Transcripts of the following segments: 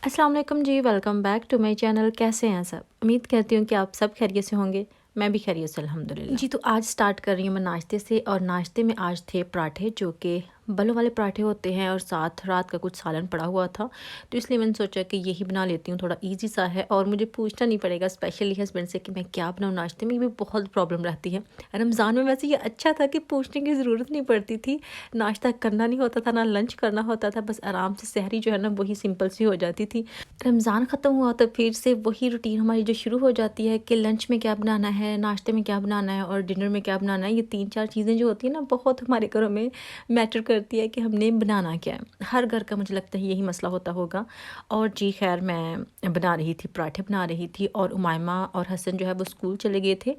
अस्सलाम वालेकुम जी, welcome back to my channel. कैसे हैं सब? उम्मीद करती हूँ कि आप सब खैरियत से होंगे। मैं भी खैरियत से अल्हम्दुलिल्लाह। जी, तो आज स्टार्ट कर रही हूँ मैं नाश्ते से, और नाश्ते में आज थे पराठे, जो कि बलों वाले पराठे होते हैं, और साथ रात का कुछ सालन पड़ा हुआ था, तो इसलिए मैंने सोचा कि यही बना लेती हूँ। थोड़ा इजी सा है और मुझे पूछना नहीं पड़ेगा स्पेशली हस्बैंड से कि मैं क्या बनाऊँ नाश्ते में। ये भी बहुत प्रॉब्लम रहती है रमज़ान में। वैसे ये अच्छा था कि पूछने की ज़रूरत नहीं पड़ती थी, नाश्ता करना नहीं होता था, ना लंच करना होता था, बस आराम से सहरी जो है ना वही सिंपल सी हो जाती थी। रमज़ान ख़त्म हुआ तो फिर से वही रूटीन हमारी जो शुरू हो जाती है कि लंच में क्या बनाना है, नाश्ते में क्या बनाना है और डिनर में क्या बनाना है। ये 3-4 चीज़ें जो होती हैं ना, बहुत हमारे घरों में मैटर करती है कि हमने बनाना क्या है। हर घर का मुझे लगता है यही मसला होता होगा। और जी खैर, मैं बना रही थी, पराठे बना रही थी, और उमायमा और हसन जो है वो स्कूल चले गए थे।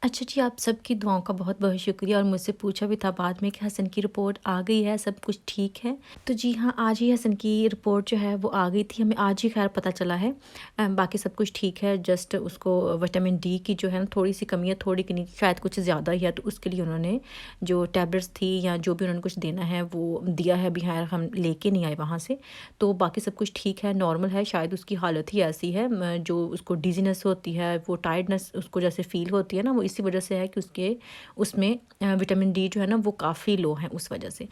अच्छा जी, आप सबकी दुआओं का बहुत-बहुत शुक्रिया। और मुझसे पूछा भी था बाद में कि हसन की रिपोर्ट आ गई है, सब कुछ ठीक है? तो जी हाँ, आज ही हसन की रिपोर्ट जो है वो आ गई थी, हमें आज ही खैर पता चला है। बाकी सब कुछ ठीक है, जस्ट उसको विटामिन डी की जो है ना थोड़ी-सी कमी है, थोड़ी की नहीं, शायद कुछ ज़्यादा ही है, तो उसके लिए उन्होंने जो टैबलेट्स थी या जो भी उन्होंने कुछ देना है वो दिया है। अभी खैर हम लेके नहीं आए वहाँ से, तो बाकी सब कुछ ठीक है, नॉर्मल है। शायद उसकी हालत ही ऐसी है, जो उसको डिज़ीनेस होती है, वो टायर्डनेस उसको जैसे फ़ील होती है ना, वो इसी वजह से है कि उसके उसमें विटामिन डी जो है ना वो काफ़ी लो है उस वजह से।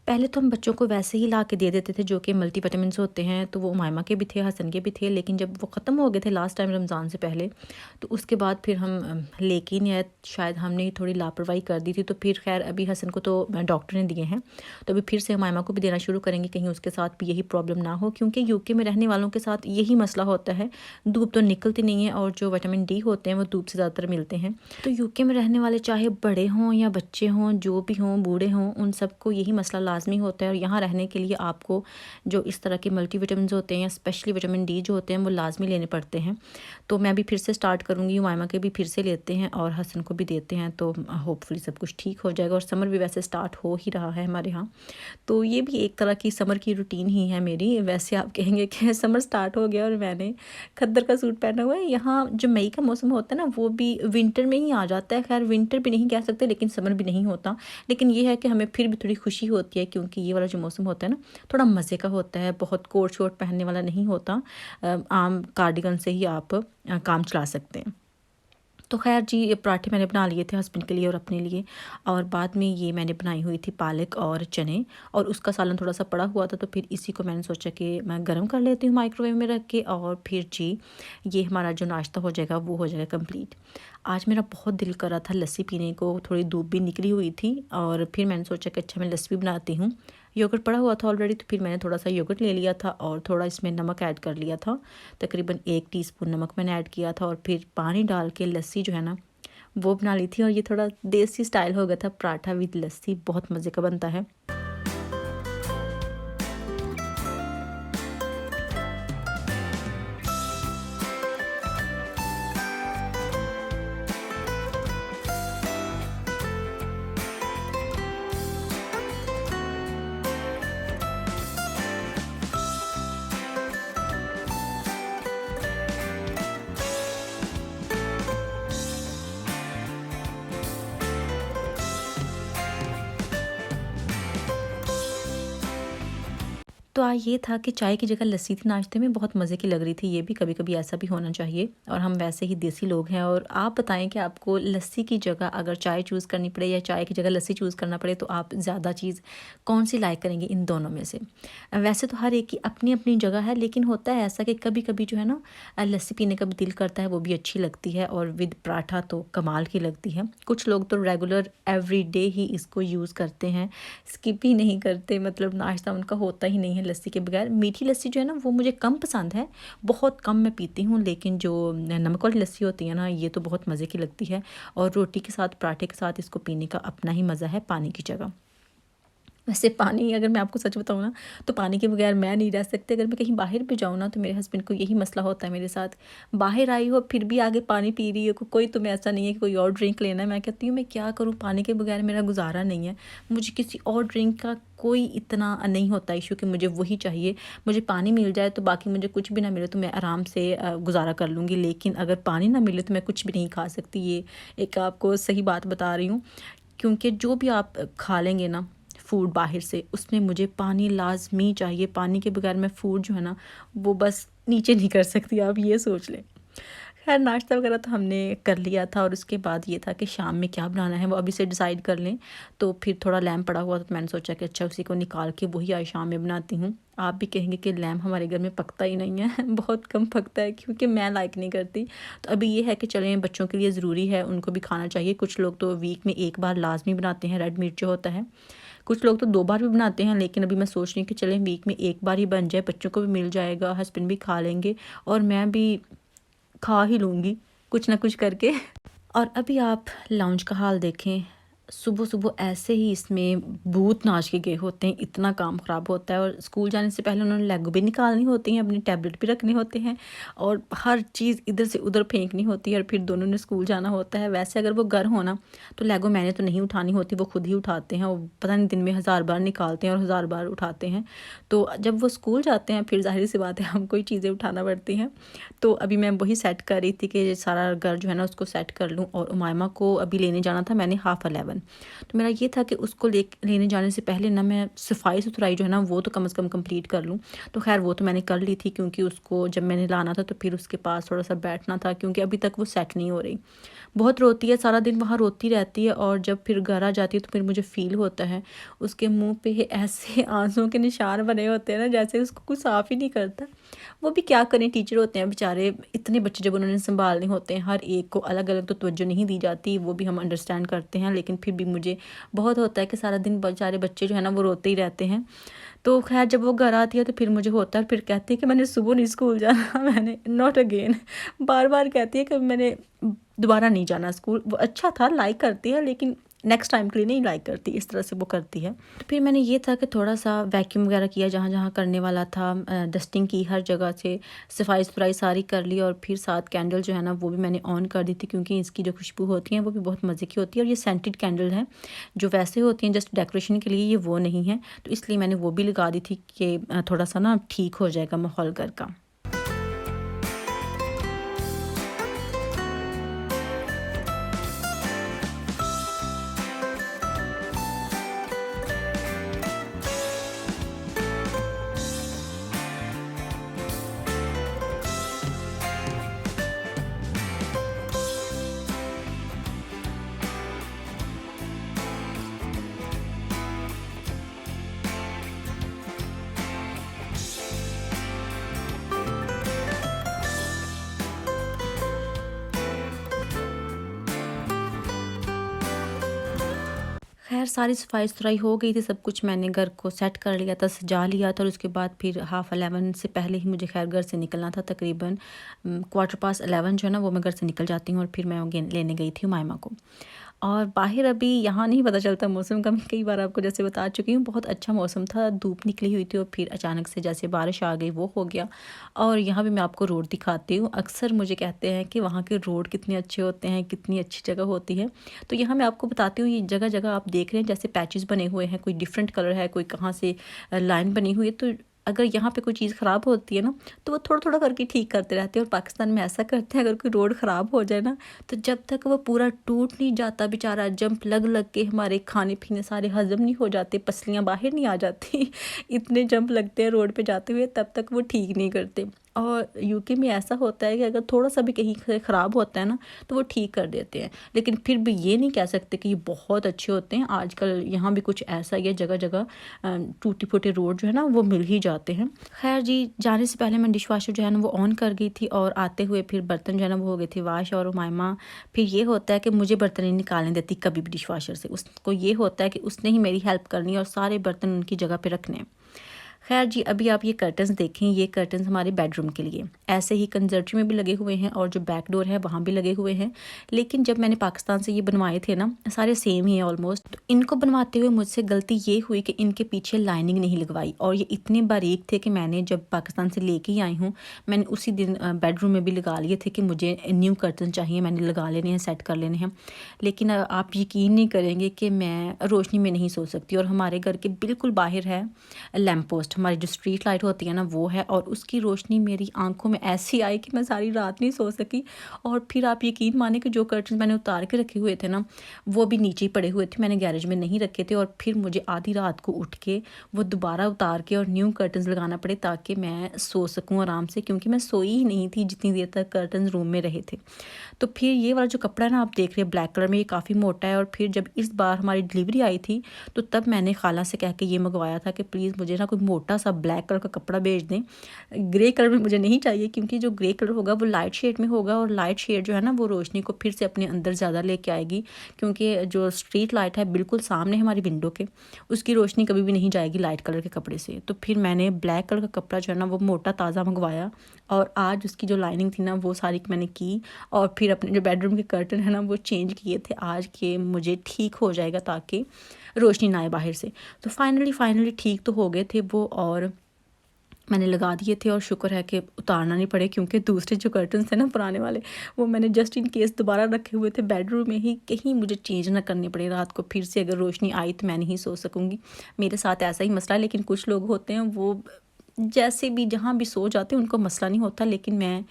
पहले तो हम बच्चों को वैसे ही ला के दे देते थे जो कि मल्टीविटामिन्स होते हैं, तो वो उमायमा के भी थे, हसन के भी थे, लेकिन जब वो ख़त्म हो गए थे लास्ट टाइम रमज़ान से पहले, तो उसके बाद फिर हम लेके ही नहीं आए। शायद हमने ही थोड़ी लापरवाही कर दी थी, तो फिर खैर अभी हसन को तो डॉक्टर ने दिए हैं, तो अभी फिर से उमायमा को भी देना शुरू करेंगे, कहीं उसके साथ भी यही प्रॉब्लम ना हो, क्योंकि यूके में रहने वालों के साथ यही मसला होता है। धूप तो निकलती नहीं है, और जो विटामिन डी होते हैं वो धूप से ज़्यादातर मिलते हैं। तो यूके में रहने वाले चाहे बड़े हों या बच्चे हों, जो भी हों, बूढ़े हों, उन सबको यही मसला लाजमी होता है। और यहाँ रहने के लिए आपको जो इस तरह के मल्टीविटामिन्स होते हैं या स्पेशली विटामिन डी जो होते हैं वो लाजमी लेने पड़ते हैं। तो मैं भी फिर से स्टार्ट करूँगी, उमायमा के भी फिर से लेते हैं और हसन को भी देते हैं, तो होपफुली सब कुछ ठीक हो जाएगा। और समर भी वैसे स्टार्ट हो ही रहा है हमारे यहाँ, तो ये भी एक तरह की समर की रूटीन ही है मेरी। वैसे आप कहेंगे कि समर स्टार्ट हो गया और मैंने खद्दर का सूट पहना हुआ है। यहाँ जो मई का मौसम होता है ना, वो भी विंटर में ही आ जाता है। खैर विंटर भी नहीं कह सकते, लेकिन समर भी नहीं होता। लेकिन ये है कि हमें फिर भी थोड़ी खुशी होती है, क्योंकि ये वाला जो मौसम होता है ना, थोड़ा मज़े का होता है, बहुत कोट शोट पहनने वाला नहीं होता। आम कार्डिगन से ही आप काम चला सकते हैं। तो खैर जी, ये पराठे मैंने बना लिए थे हस्बैंड के लिए और अपने लिए, और बाद में ये मैंने बनाई हुई थी पालक और चने, और उसका सालन थोड़ा सा पड़ा हुआ था, तो फिर इसी को मैंने सोचा कि मैं गर्म कर लेती हूँ माइक्रोवेव में रख के, और फिर जी ये हमारा जो नाश्ता हो जाएगा वो हो जाएगा कंप्लीट। आज मेरा बहुत दिल कर रहा था लस्सी पीने को, थोड़ी धूप भी निकली हुई थी, और फिर मैंने सोचा कि अच्छा मैं लस्सी भी बनाती हूँ। योगर्ट पड़ा हुआ था ऑलरेडी, तो फिर मैंने थोड़ा सा योगर्ट ले लिया था और थोड़ा इसमें नमक ऐड कर लिया था। तकरीबन 1 टीस्पून नमक मैंने ऐड किया था, और फिर पानी डाल के लस्सी जो है ना वो बना ली थी। और ये थोड़ा देसी स्टाइल हो गया था, पराठा विद लस्सी, बहुत मज़े का बनता है। तो ये था कि चाय की जगह लस्सी थी नाश्ते में, बहुत मज़े की लग रही थी। ये भी कभी-कभी ऐसा भी होना चाहिए, और हम वैसे ही देसी लोग हैं। और आप बताएं कि आपको लस्सी की जगह अगर चाय चूज़ करनी पड़े या चाय की जगह लस्सी चूज़ करना पड़े, तो आप ज़्यादा चीज़ कौन-सी लाइक करेंगे इन दोनों में से? वैसे तो हर एक की अपनी-अपनी जगह है, लेकिन होता है ऐसा कि कभी-कभी जो है ना लस्सी पीने का भी दिल करता है, वो भी अच्छी लगती है, और विद पराठा तो कमाल की लगती है। कुछ लोग तो रेगुलर एवरीडे ही इसको यूज़ करते हैं, स्किप ही नहीं करते, मतलब नाश्ता उनका होता ही नहीं है लस्सी के बगैर। मीठी लस्सी जो है ना वो मुझे कम पसंद है, बहुत कम मैं पीती हूँ, लेकिन जो नमक वाली लस्सी होती है ना, ये तो बहुत मज़े की लगती है, और रोटी के साथ, पराठे के साथ इसको पीने का अपना ही मज़ा है, पानी की जगह। वैसे पानी अगर मैं आपको सच बताऊँ ना, तो पानी के बगैर मैं नहीं रह सकती। अगर मैं कहीं बाहर भी जाऊँ ना, तो मेरे हस्बैंड को यही मसला होता है मेरे साथ। बाहर आई हो फिर भी आगे पानी पी रही हो, कोई तुम्हें ऐसा नहीं है कि कोई और ड्रिंक लेना है। मैं कहती हूँ मैं क्या करूँ, पानी के बगैर मेरा गुजारा नहीं है। मुझे किसी और ड्रिंक का कोई इतना नहीं होता इशू कि मुझे वही चाहिए। मुझे पानी मिल जाए तो बाकी मुझे कुछ भी ना मिले तो मैं आराम से गुजारा कर लूँगी, लेकिन अगर पानी ना मिले तो मैं कुछ भी नहीं खा सकती। ये एक आपको सही बात बता रही हूँ, क्योंकि जो भी आप खा लेंगे ना फूड बाहर से, उसमें मुझे पानी लाज़मी चाहिए। पानी के बगैर मैं फ़ूड जो है ना वो बस नीचे नहीं कर सकती, आप ये सोच लें। खैर नाश्ता वगैरह तो हमने कर लिया था और उसके बाद ये था कि शाम में क्या बनाना है वो अभी से डिसाइड कर लें। तो फिर थोड़ा लैम्प पड़ा हुआ था तो मैंने सोचा कि अच्छा उसी को निकाल के वही आज शाम में बनाती हूँ। आप भी कहेंगे कि लैम्प हमारे घर में पकता ही नहीं है बहुत कम पकता है क्योंकि मैं लाइक नहीं करती। तो अभी ये है कि चलें, बच्चों के लिए ज़रूरी है, उनको भी खाना चाहिए। कुछ लोग तो वीक में एक बार लाजमी बनाते हैं रेड मीट जो होता है, कुछ लोग तो 2 बार भी बनाते हैं, लेकिन अभी मैं सोच रही हूँ कि चलें वीक में एक बार ही बन जाए, बच्चों को भी मिल जाएगा, हस्बैंड भी खा लेंगे और मैं भी खा ही लूँगी कुछ ना कुछ करके। और अभी आप लाउंज का हाल देखें, सुबह सुबह ऐसे ही इसमें भूत नाच के गए होते हैं, इतना काम ख़राब होता है। और स्कूल जाने से पहले उन्होंने लेगो भी निकालनी होती हैं, अपनी टैबलेट भी रखने होते हैं और हर चीज़ इधर से उधर फेंकनी होती है और फिर दोनों ने स्कूल जाना होता है। वैसे अगर वो घर हो ना तो लेगो मैंने तो नहीं उठानी होती, वो खुद ही उठाते हैं। वो पता नहीं दिन में 1000 बार निकालते हैं और 1000 बार उठाते हैं। तो जब वो स्कूल जाते हैं फिर ज़ाहिर सी बात है हमको ही चीज़ें उठाना पड़ती हैं। तो अभी मैं वही सेट कर रही थी कि सारा घर जो है ना उसको सेट कर लूँ। और उमायमा को अभी लेने जाना था मैंने 11:30, तो मेरा ये था कि उसको लेने जाने से पहले ना मैं सफाई सुथराई जो है ना वो तो कम से कम कंप्लीट कर लूँ। तो खैर वो तो मैंने कर ली थी, क्योंकि उसको जब मैंने लाना था तो फिर उसके पास थोड़ा सा बैठना था, क्योंकि अभी तक वो सेट नहीं हो रही। बहुत रोती है, सारा दिन वहाँ रोती रहती है और जब फिर घर आ जाती है तो फिर मुझे फ़ील होता है उसके मुंह पे ऐसे आंसुओं के निशान बने होते हैं ना, जैसे उसको कुछ साफ़ ही नहीं करता। वो भी क्या करें, टीचर होते हैं बेचारे, इतने बच्चे जब उन्होंने संभालने होते हैं, हर एक को अलग अलग तो तवज्जो नहीं दी जाती, वो भी हम अंडरस्टैंड करते हैं। लेकिन फिर भी मुझे बहुत होता है कि सारा दिन बेचारे बच्चे जो है ना वो रोते ही रहते हैं। तो खैर जब वो घर आती है तो फिर मुझे होता है, फिर कहती है कि मैंने सुबह नहीं स्कूल जाना मैंने नॉट अगेन, बार बार कहती है कि मैंने दोबारा नहीं जाना स्कूल। वो अच्छा था, लाइक करती है, लेकिन नेक्स्ट टाइम के लिए नहीं लाइक करती, इस तरह से वो करती है। तो फिर मैंने ये था कि थोड़ा सा वैक्यूम वगैरह किया जहाँ जहाँ करने वाला था, डस्टिंग की हर जगह से, सफाई सुथराई सारी कर ली। और फिर साथ कैंडल जो है ना वो भी मैंने ऑन कर दी थी, क्योंकि इसकी जो खुशबू होती है वो भी बहुत मज़े की होती है। और ये सेंटेड कैंडल है, जो वैसे होती हैं जस्ट डेकोरेशन के लिए, ये वो नहीं है। तो इसलिए मैंने वो भी लगा दी थी कि थोड़ा सा ना ठीक हो जाएगा माहौल घर का। खैर सारी सफाई सुथराई हो गई थी, सब कुछ मैंने घर को सेट कर लिया था, सजा लिया था। और उसके बाद फिर 11:30 से पहले ही मुझे खैर घर से निकलना था। तकरीबन 11:15 जो है ना वो मैं घर से निकल जाती हूँ और फिर मैं लेने गई थी मायमा को। और बाहर अभी यहाँ नहीं पता चलता मौसम का, मैं कई बार आपको जैसे बता चुकी हूँ, बहुत अच्छा मौसम था, धूप निकली हुई थी और फिर अचानक से जैसे बारिश आ गई वो हो गया। और यहाँ भी मैं आपको रोड दिखाती हूँ। अक्सर मुझे कहते हैं कि वहाँ के रोड कितने अच्छे होते हैं, कितनी अच्छी जगह होती है। तो यहाँ मैं आपको बताती हूँ, ये जगह जगह आप देख रहे हैं जैसे पैचेस बने हुए हैं, कोई डिफरेंट कलर है, कोई कहाँ से लाइन बनी हुई है। तो अगर यहाँ पे कोई चीज़ ख़राब होती है ना तो वो थोड़ा थोड़ा करके ठीक करते रहते हैं। और पाकिस्तान में ऐसा करते हैं, अगर कोई रोड ख़राब हो जाए ना तो जब तक वो पूरा टूट नहीं जाता, बेचारा जंप लग लग के हमारे खाने पीने सारे हजम नहीं हो जाते, पसलियाँ बाहर नहीं आ जाती इतने जंप लगते हैं रोड पे जाते हुए, तब तक वो ठीक नहीं करते। और यूके में ऐसा होता है कि अगर थोड़ा सा भी कहीं से ख़राब होता है ना तो वो ठीक कर देते हैं। लेकिन फिर भी ये नहीं कह सकते कि ये बहुत अच्छे होते हैं। आजकल यहाँ भी कुछ ऐसा ही है, जगह जगह टूटी फूटे रोड जो है ना वो मिल ही जाते हैं। खैर जी, जाने से पहले मैं डिश वाशर जो है ना वो ऑन कर गई थी और आते हुए फिर बर्तन जो है ना वो हो गए थे वाश। और मायमा फिर ये होता है कि मुझे बर्तन नहीं निकालने देती कभी भी डिश वाशर से, उसको ये होता है कि उसने ही मेरी हेल्प करनी है और सारे बर्तन उनकी जगह पे रखने हैं। खैर जी, अभी आप ये कर्टन्स देखें, ये कर्टन्स हमारे बेडरूम के लिए ऐसे ही कंजर्ची में भी लगे हुए हैं और जो बैक डोर है वहाँ भी लगे हुए हैं। लेकिन जब मैंने पाकिस्तान से ये बनवाए थे ना, सारे सेम ही हैं ऑलमोस्ट। तो इनको बनवाते हुए मुझसे गलती ये हुई कि इनके पीछे लाइनिंग नहीं लगवाई, और ये इतने बारीक थे कि मैंने जब पाकिस्तान से लेके ही आई हूँ, मैंने उसी दिन बेडरूम में भी लगा लिए थे कि मुझे न्यू कर्टन चाहिए, मैंने लगा लेने हैं, सेट कर लेने हैं। लेकिन आप यकीन नहीं करेंगे कि मैं रोशनी में नहीं सो सकती, और हमारे घर के बिल्कुल बाहर है लैंप पोस्ट, हमारी जो स्ट्रीट लाइट होती है ना वो है, और उसकी रोशनी मेरी आंखों में ऐसी आई कि मैं सारी रात नहीं सो सकी। और फिर आप यकीन माने कि जो कर्टन मैंने उतार के रखे हुए थे ना, वो भी नीचे ही पड़े हुए थे, मैंने गैरेज में नहीं रखे थे, और फिर मुझे आधी रात को उठ के वो दोबारा उतार के और न्यू कर्टन्स लगाना पड़े ताकि मैं सो सकूं आराम से, क्योंकि मैं सोई ही नहीं थी जितनी देर तक कर्टन्स रूम में रहे थे। तो फिर ये वाला जो कपड़ा है ना, आप देख रहे हैं ब्लैक कलर में, ये काफ़ी मोटा है। और फिर जब इस बार हमारी डिलीवरी आई थी तो तब मैंने खाला से कह के ये मंगवाया था कि प्लीज़ मुझे ना कोई मोटा सा ब्लैक कलर का कपड़ा भेज दें। ग्रे कलर में मुझे नहीं चाहिए, क्योंकि जो ग्रे कलर होगा वो लाइट शेड में होगा, और लाइट शेड जो है ना वो रोशनी को फिर से अपने अंदर ज़्यादा लेके आएगी, क्योंकि जो स्ट्रीट लाइट है बिल्कुल सामने हमारी विंडो के, उसकी रोशनी कभी भी नहीं जाएगी लाइट कलर के कपड़े से। तो फिर मैंने ब्लैक कलर का कपड़ा जो है ना वो मोटा ताज़ा मंगवाया, और आज उसकी जो लाइनिंग थी ना वो सारी मैंने की, और फिर अपने जो बेडरूम के कर्टन है ना वो चेंज किए थे आज के मुझे ठीक हो जाएगा ताकि रोशनी ना आए बाहर से। तो फाइनली ठीक तो हो गए थे वो, और मैंने लगा दिए थे, और शुक्र है कि उतारना नहीं पड़े, क्योंकि दूसरे जो कर्टन्स थे ना पुराने वाले, वो मैंने जस्ट इन केस दोबारा रखे हुए थे बेडरूम में ही, कहीं मुझे चेंज ना करने पड़े रात को फिर से, अगर रोशनी आई तो मैं नहीं सो सकूँगी। मेरे साथ ऐसा ही मसला है, लेकिन कुछ लोग होते हैं वो जैसे भी जहाँ भी सो जाते हैं उनको मसला नहीं होता, लेकिन मैं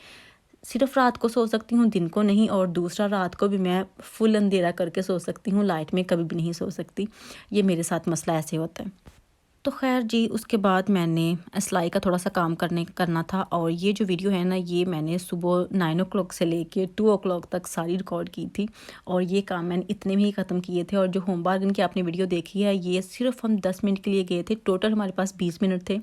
सिर्फ रात को सो सकती हूँ, दिन को नहीं। और दूसरा, रात को भी मैं फुल अंधेरा करके सो सकती हूँ, लाइट में कभी भी नहीं सो सकती। ये मेरे साथ मसला ऐसे होता है। तो खैर जी, उसके बाद मैंने सिलाई का थोड़ा सा काम करना था, और ये जो वीडियो है ना ये मैंने सुबह 9 o'clock से लेके 2 o'clock तक सारी रिकॉर्ड की थी, और ये काम मैंने इतने में ही ख़त्म किए थे। और जो होम बार्गन की आपने वीडियो देखी है, ये सिर्फ हम 10 मिनट के लिए गए थे, टोटल हमारे पास 20 मिनट थे,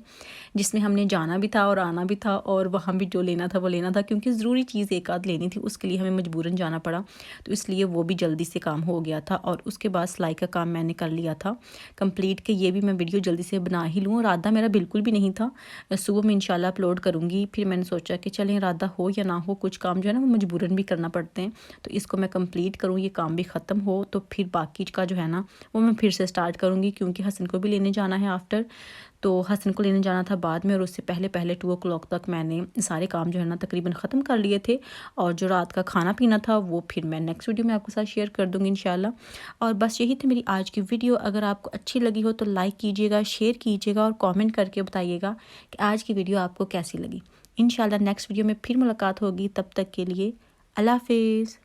जिसमें हमने जाना भी था और आना भी था, और वहाँ भी जो लेना था वो लेना था, क्योंकि ज़रूरी चीज़ एक आध लेनी थी, उसके लिए हमें मजबूरन जाना पड़ा, तो इसलिए वो भी जल्दी से काम हो गया था। और उसके बाद सिलाई का काम मैंने कर लिया था कंप्लीट, कि ये भी मैं वीडियो जल्दी से बना ही लूँ। और इरादा मेरा बिल्कुल भी नहीं था, सुबह मैं इंशाल्लाह अपलोड करूँगी। फिर मैंने सोचा कि चलें, इरादा हो या ना हो, कुछ काम जो है ना वो मजबूरन भी करना पड़ते हैं, तो इसको मैं कंप्लीट करूँ, ये काम भी ख़त्म हो, तो फिर बाकी का जो है ना वो मैं फिर से स्टार्ट करूँगी, क्योंकि हसन को भी लेने जाना है आफ्टर। तो हसन को लेने जाना था बाद में, और उससे पहले 2 o'clock तक मैंने सारे काम जो है ना तकरीबन ख़त्म कर लिए थे। और जो रात का खाना पीना था वो फिर मैं नेक्स्ट वीडियो में आपके साथ शेयर कर दूँगी इंशाल्लाह। और बस यही थी मेरी आज की वीडियो। अगर आपको अच्छी लगी हो तो लाइक कीजिएगा, शेयर कीजिएगा, और कमेंट करके बताइएगा कि आज की वीडियो आपको कैसी लगी। इंशाल्लाह नेक्स्ट वीडियो में फिर मुलाकात होगी, तब तक के लिए अल्लाह हाफिज़।